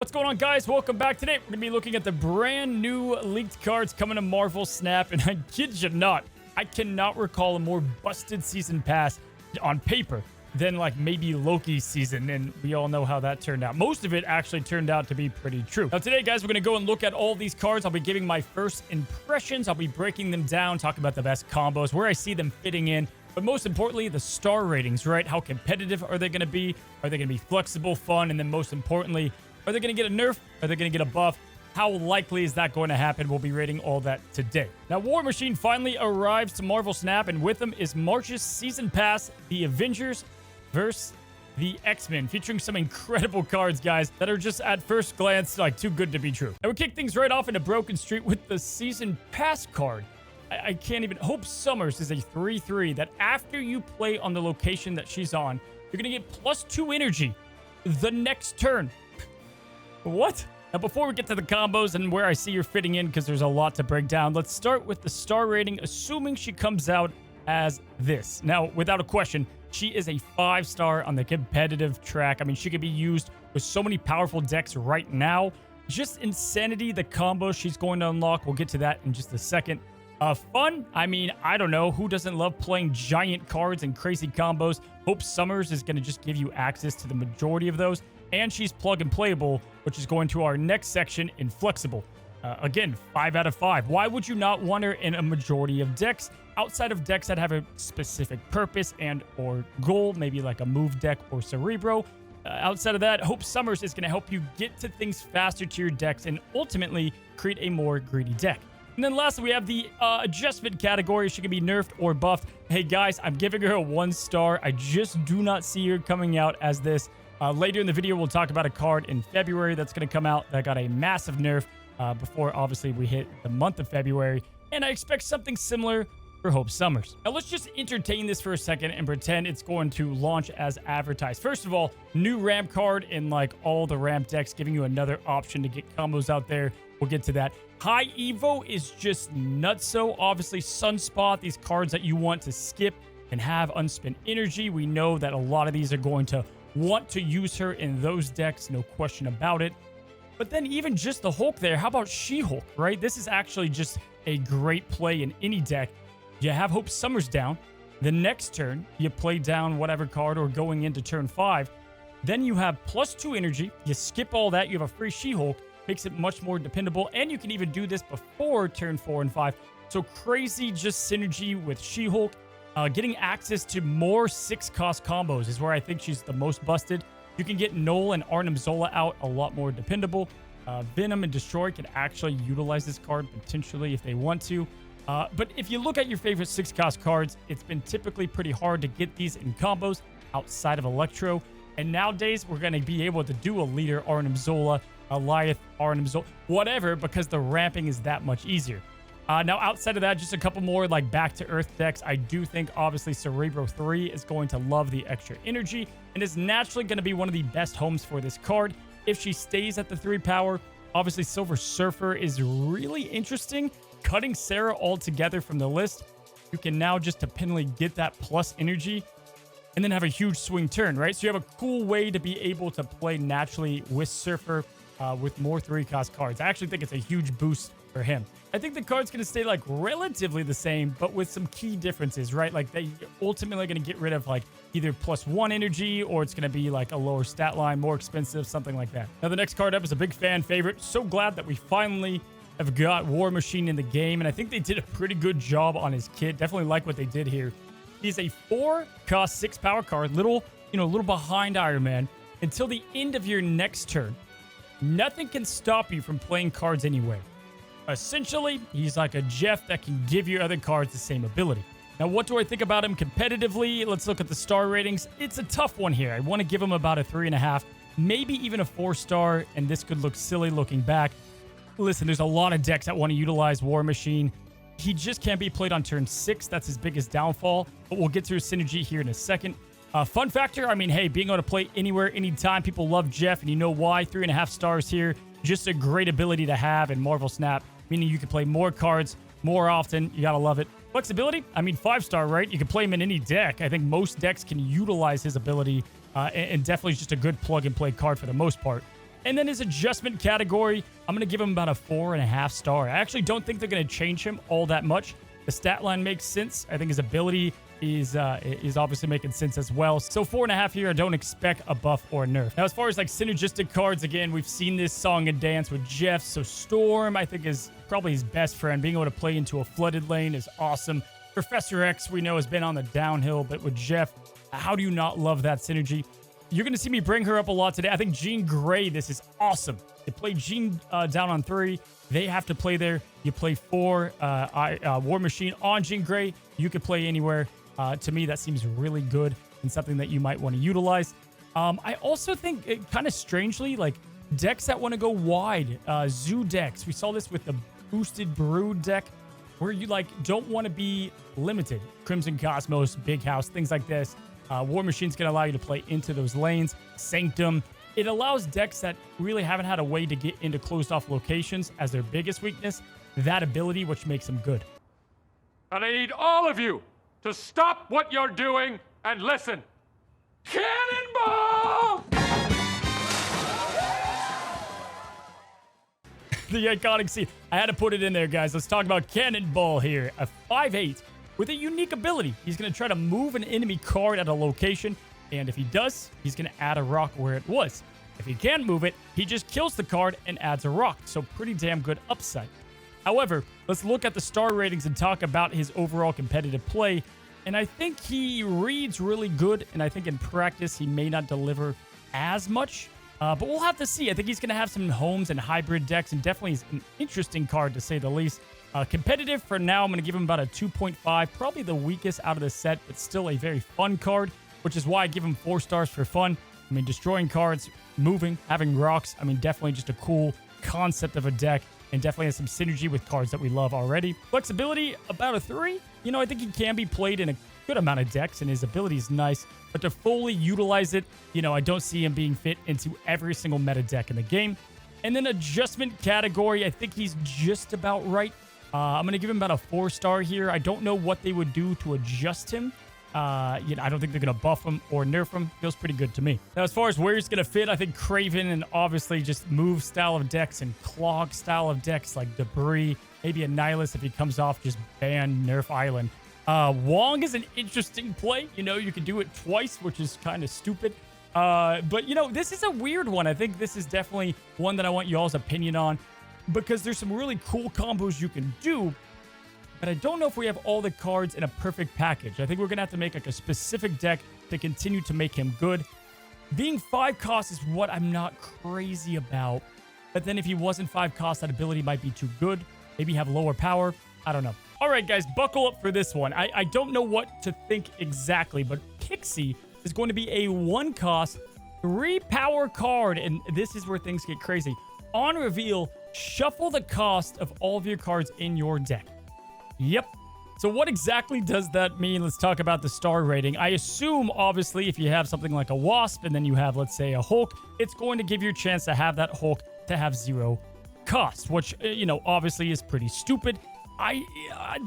What's going on, guys? Welcome back. Today, we're going to be looking at the brand new leaked cards coming to Marvel Snap. And I kid you not, I cannot recall a more busted season pass on paper than like maybe Loki's season. And we all know how that turned out. Most of it actually turned out to be pretty true. Now today, guys, we're going to go and look at all these cards. I'll be giving my first impressions. I'll be breaking them down, talking about the best combos, where I see them fitting in. But most importantly, the star ratings, right? How competitive are they going to be? Are they going to be flexible, fun? And then most importantly, are they going to get a nerf? Are they going to get a buff? How likely is that going to happen? We'll be rating all that today. Now, Warmachine finally arrives to Marvel Snap, and with them is March's Season Pass, the Avengers versus the X-Men, featuring some incredible cards, guys, that are just at first glance like too good to be true. And we kick things right off into Broken Street with the Season Pass card. I can't even... Hope Summers is a 3/3 that after you play on the location that she's on, you're going to get +2 energy the next turn. What? Now, before we get to the combos and where I see you're fitting in, because there's a lot to break down, let's start with the star rating, assuming she comes out as this. Now, without a question, she is a 5-star on the competitive track. I mean, she could be used with so many powerful decks right now. Just insanity, the combos she's going to unlock. We'll get to that in just a second. Fun? I mean, I don't know. Who doesn't love playing giant cards and crazy combos? Hope Summers is going to just give you access to the majority of those. And she's plug and playable, which is going to our next section in flexible. Again, 5 out of 5. Why would you not want her in a majority of decks? Outside of decks that have a specific purpose and or goal, maybe like a move deck or Cerebro. Outside of that, Hope Summers is going to help you get to things faster to your decks and ultimately create a more greedy deck. And then lastly, we have the adjustment category. She can be nerfed or buffed. Hey, guys, I'm giving her a 1-star. I just do not see her coming out as this. Later in the video, we'll talk about a card in February that's going to come out that got a massive nerf before, obviously, we hit the month of February. And I expect something similar for Hope Summers. Now, let's just entertain this for a second and pretend it's going to launch as advertised. First of all, new ramp card in like all the ramp decks, giving you another option to get combos out there. We'll get to that. High Evo is just nutso. Obviously, Sunspot, these cards that you want to skip and have unspent energy. We know that a lot of these are going to want to use her in those decks, no question about it. But then even just the Hulk there, how about She-Hulk, right? This is actually just a great play in any deck. You have Hope Summers down. The next turn, you play down whatever card or going into turn 5. Then you have +2 energy. You skip all that. You have a free She-Hulk. Makes it much more dependable. And you can even do this before turn 4 and 5. So crazy just synergy with She-Hulk. Getting access to more 6-cost combos is where I think she's the most busted. You can get Noel and Arnim Zola out a lot more dependable. Venom and Destroy can actually utilize this card potentially if they want to. But if you look at your favorite 6-cost cards, it's been typically pretty hard to get these in combos outside of Electro. And nowadays, we're going to be able to do a leader Arnim Zola, Goliath, Arnim Zola, whatever, because the ramping is that much easier. Now, outside of that, just a couple more like back-to-earth decks. I do think, obviously, Cerebro 3 is going to love the extra energy and is naturally going to be one of the best homes for this card. If she stays at the 3 power, obviously, Silver Surfer is really interesting. Cutting Sarah altogether from the list, you can now just dependently get that plus energy and then have a huge swing turn, right? So you have a cool way to be able to play naturally with Surfer with more 3-cost cards. I actually think it's a huge boost for him. I think the card's going to stay like relatively the same, but with some key differences, right? Like they ultimately going to get rid of like either +1 energy or it's going to be like a lower stat line, more expensive, something like that. Now, the next card up is a big fan favorite. So glad that we finally have got Warmachine in the game, and I think they did a pretty good job on his kit. Definitely like what they did here. He's a 4-cost 6-power card, little behind Iron Man. Until the end of your next turn, nothing can stop you from playing cards anyway. Essentially, he's like a Jeff that can give your other cards the same ability. Now, what do I think about him competitively? Let's look at the star ratings. It's a tough one here. I want to give him about a 3.5, maybe even a 4-star, and this could look silly looking back. Listen, there's a lot of decks that want to utilize Warmachine. He just can't be played on turn 6. That's his biggest downfall, but we'll get to his synergy here in a second. Fun factor, I mean, hey, being able to play anywhere, anytime, people love Jeff, and you know why. 3.5 stars here. Just a great ability to have in Marvel Snap, meaning you can play more cards more often. You gotta love it. Flexibility, I mean, 5-star, right? You can play him in any deck. I think most decks can utilize his ability, and definitely just a good plug-and-play card for the most part. And then his adjustment category, I'm going to give him about a 4.5 star. I actually don't think they're going to change him all that much. The stat line makes sense. I think his ability is obviously making sense as well. So 4.5 here. I don't expect a buff or a nerf. Now, as far as like synergistic cards, again, we've seen this song and dance with Jeff. So Storm, I think, is probably his best friend. Being able to play into a flooded lane is awesome. Professor X, we know, has been on the downhill, but with Jeff, how do you not love that synergy? You're going to see me bring her up a lot today. I think Jean Grey, this is awesome. You play Jean down on 3. They have to play there. You play 4. Warmachine on Jean Grey. You could play anywhere. To me, that seems really good and something that you might want to utilize. I also think, kind of strangely, like decks that want to go wide. Zoo decks. We saw this with the boosted Brood deck, where you like don't want to be limited. Crimson Cosmos, Big House, things like this. Warmachine's going to allow you to play into those lanes. Sanctum. It allows decks that really haven't had a way to get into closed off locations as their biggest weakness. That ability, which makes them good. And I need all of you to stop what you're doing and listen. Cannonball! The iconic scene. I had to put it in there, guys. Let's talk about Cannonball here. A 5/8 with a unique ability. He's going to try to move an enemy card at a location, and if he does, he's going to add a rock where it was. If he can't move it, he just kills the card and adds a rock, so pretty damn good upside. However, let's look at the star ratings and talk about his overall competitive play, and I think he reads really good, and I think in practice he may not deliver as much, but we'll have to see. I think he's going to have some homes and hybrid decks, and definitely is an interesting card to say the least. Competitive for now, I'm going to give him about a 2.5, probably the weakest out of the set, but still a very fun card, which is why I give him 4 stars for fun. I mean, destroying cards, moving, having rocks. I mean, definitely just a cool concept of a deck, and definitely has some synergy with cards that we love already. Flexibility, about a 3. You know, I think he can be played in a good amount of decks, and his ability is nice, but to fully utilize it, you know, I don't see him being fit into every single meta deck in the game. And then adjustment category, I think he's just about right. I'm going to give him about a 4 star here. I don't know what they would do to adjust him. I don't think they're going to buff him or nerf him. Feels pretty good to me. Now, as far as where he's going to fit, I think Craven and obviously just move style of decks and clog style of decks like Debris. Maybe a Nihilus if he comes off, just ban Nerf Island. Wong is an interesting play. You know, you can do it twice, which is kind of stupid. But, you know, this is a weird one. I think this is definitely one that I want y'all's opinion on, because there's some really cool combos you can do, but I don't know if we have all the cards in a perfect package. I think we're going to have to make like a specific deck to continue to make him good. Being 5 cost is what I'm not crazy about, but then if he wasn't 5 cost, that ability might be too good. Maybe have lower power. I don't know. All right, guys, buckle up for this one. I don't know what to think exactly, but Pixie is going to be a 1 cost, 3 power card, and this is where things get crazy. On reveal, shuffle the cost of all of your cards in your deck. Yep. So what exactly does that mean? Let's talk about the star rating. I assume, obviously, if you have something like a Wasp and then you have, let's say, a Hulk, it's going to give you a chance to have that Hulk to have 0 cost, which, you know, obviously is pretty stupid.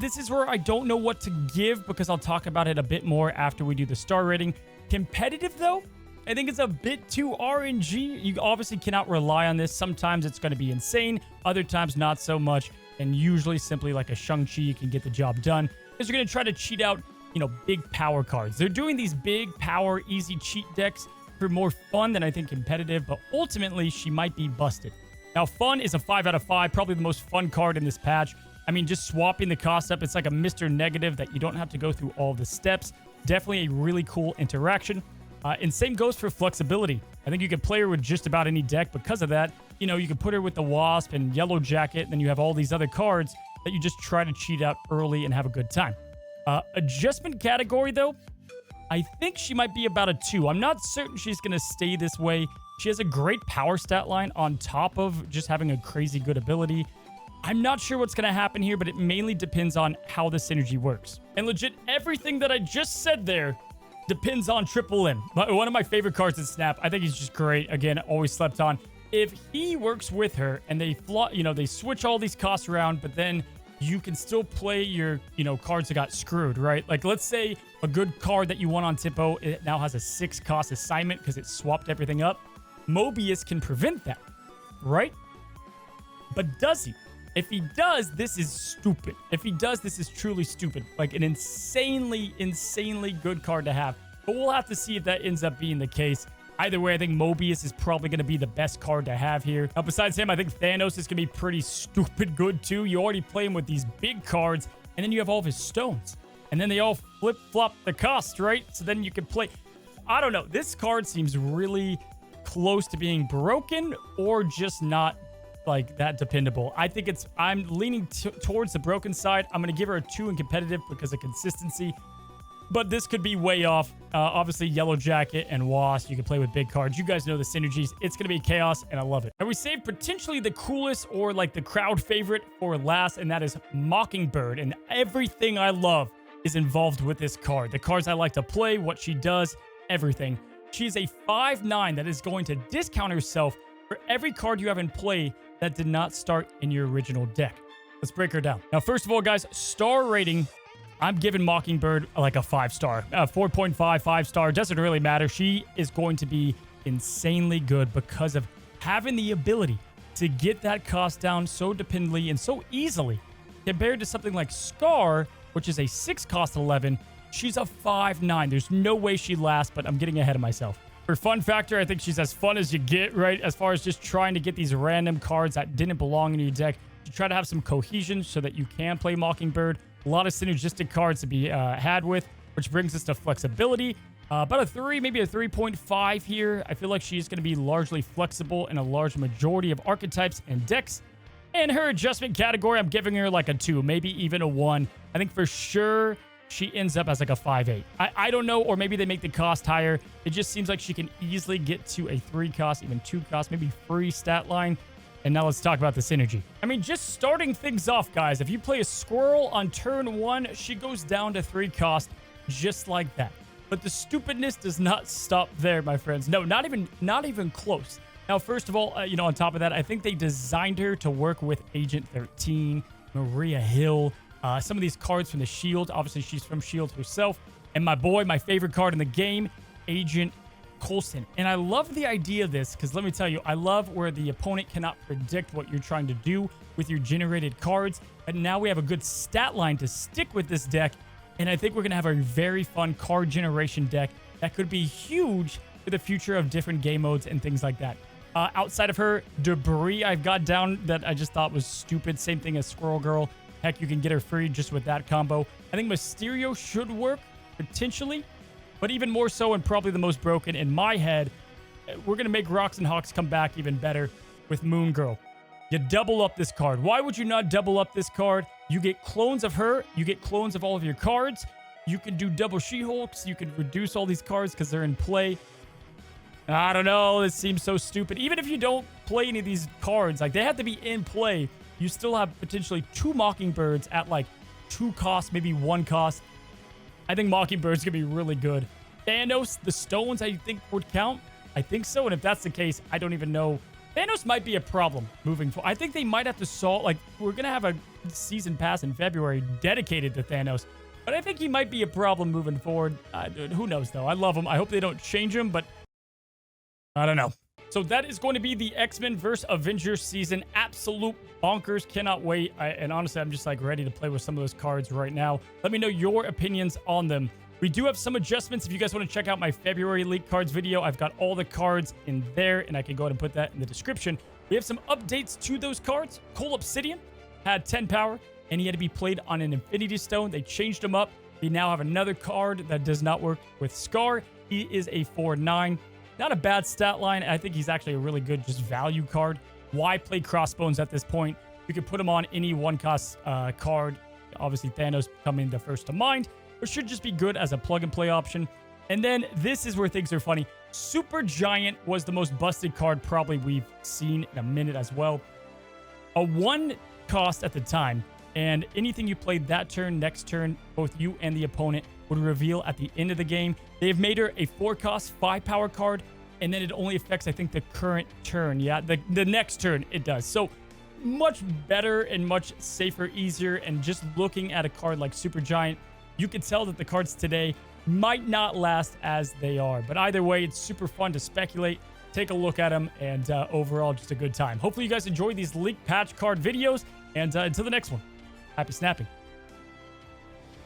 This is where I don't know what to give, because I'll talk about it a bit more after we do the star rating. Competitive, though, I think it's a bit too RNG. You obviously cannot rely on this. Sometimes it's going to be insane. Other times, not so much. And usually simply like a Shang-Chi, you can get the job done, because you're going to try to cheat out, you know, big power cards. They're doing these big power, easy cheat decks for more fun than I think competitive, but ultimately she might be busted. Now, fun is a 5 out of 5, probably the most fun card in this patch. I mean, just swapping the cost up, it's like a Mr. Negative that you don't have to go through all the steps. Definitely a really cool interaction. And same goes for flexibility. I think you can play her with just about any deck because of that. You know, you can put her with the Wasp and Yellow Jacket, and then you have all these other cards that you just try to cheat out early and have a good time. Adjustment category, though, I think she might be about a 2. I'm not certain she's going to stay this way. She has a great power stat line on top of just having a crazy good ability. I'm not sure what's going to happen here, but it mainly depends on how the synergy works. And legit, everything that I just said there depends on Triple M. One of my favorite cards in Snap. I think he's just great. Again, always slept on. If he works with her and they they switch all these costs around, but then you can still play your, cards that got screwed, right? Like, let's say a good card that you won on Tipo, it now has a 6 cost assignment because it swapped everything up. Mobius can prevent that. right? But does he? If he does, this is stupid. If he does, this is truly stupid. Like an insanely good card to have. But we'll have to see if that ends up being the case. Either way, I think Mobius is probably going to be the best card to have here. Besides him, I think Thanos is going to be pretty stupid good too. You already play him with these big cards, and then you have all of his stones. And then they all flip-flop the cost, right? So then you can play... I don't know. This card seems really close to being broken or just not like that dependable. I think it's... I'm leaning towards the broken side. I'm going to give her a 2 in competitive because of consistency. But this could be way off. Obviously, Yellow Jacket and Wasp. You can play with big cards. You guys know the synergies. It's going to be chaos, and I love it. And we saved potentially the coolest or like the crowd favorite for last, and that is Mockingbird. And everything I love is involved with this card. The cards I like to play, what she does, everything. She's a 5/9 that is going to discount herself for every card you have in play that did not start in your original deck. Let's break her down. Now, first of all, guys, star rating, I'm giving Mockingbird like a 5-star. 4.5, 5-star. Doesn't really matter. She is going to be insanely good because of having the ability to get that cost down so dependably and so easily compared to something like Scar, which is a 6 cost 11. She's a 5/9. There's no way she lasts, but I'm getting ahead of myself. For fun factor, I think she's as fun as you get, right? As far as just trying to get these random cards that didn't belong in your deck. You try to have some cohesion so that you can play Mockingbird. A lot of synergistic cards to be had with, which brings us to flexibility. About a 3, maybe a 3.5 here. I feel like she's going to be largely flexible in a large majority of archetypes and decks. And her adjustment category, I'm giving her like a 2, maybe even a 1. I think for sure she ends up as like a 5/8. I don't know, or maybe they make the cost higher. It just seems like she can easily get to a 3 cost, even 2 cost, maybe free stat line. And now let's talk about the synergy. I mean, just starting things off, guys. If you play a squirrel on turn 1, she goes down to 3 cost just like that. But the stupidness does not stop there, my friends. No, not even close. Now, first of all, on top of that, I think they designed her to work with Agent 13, Maria Hill, some of these cards from the Shield. Obviously, she's from Shield herself. And my boy, my favorite card in the game, Agent Coulson. And I love the idea of this because let me tell you, I love where the opponent cannot predict what you're trying to do with your generated cards. And now we have a good stat line to stick with this deck. And I think we're going to have a very fun card generation deck that could be huge for the future of different game modes and things like that. Outside of her, Debris I've got down that I just thought was stupid. Same thing as Squirrel Girl. Heck, you can get her free just with that combo. I think Mysterio should work, potentially. But even more so, and probably the most broken in my head, we're going to make Rocks and Hawks come back even better with Moon Girl. You double up this card. Why would you not double up this card? You get clones of her. You get clones of all of your cards. You can do double She-Hulks. You can reduce all these cards because they're in play. I don't know. This seems so stupid. Even if you don't play any of these cards, like they have to be in play, you still have potentially 2 Mockingbirds at like 2 costs, maybe 1 cost. I think Mockingbird's going to be really good. Thanos, the stones I think would count. I think so. And if that's the case, I don't even know. Thanos might be a problem moving forward. I think they might have to solve, like, we're going to have a season pass in February dedicated to Thanos. But I think he might be a problem moving forward. Who knows, though? I love him. I hope they don't change him, but I don't know. So that is going to be the X-Men vs. Avengers season. Absolute bonkers. Cannot wait. And honestly, I'm just like ready to play with some of those cards right now. Let me know your opinions on them. We do have some adjustments. If you guys want to check out my February leak cards video, I've got all the cards in there, and I can go ahead and put that in the description. We have some updates to those cards. Cole Obsidian had 10 power, and he had to be played on an Infinity Stone. They changed him up. We now have another card that does not work with Scar. He is a 4/9. Not a bad stat line. I think he's actually a really good just value card. Why play Crossbones at this point? You could put him on any 1-cost card. Obviously, Thanos coming the first to mind, but should just be good as a plug-and-play option. And then this is where things are funny. Super Giant was the most busted card probably we've seen in a minute as well. A 1 cost at the time, and anything you played that turn, next turn, both you and the opponent would reveal at the end of the game. They've made her a 4-cost, 5-power card, and then it only affects, I think, the current turn. Yeah, the next turn it does. So much better and much safer, easier, and just looking at a card like Super Giant, you can tell that the cards today might not last as they are. But either way, it's super fun to speculate. take a look at them, and overall, just a good time. Hopefully, you guys enjoyed these leaked patch card videos, and until the next one, happy snapping.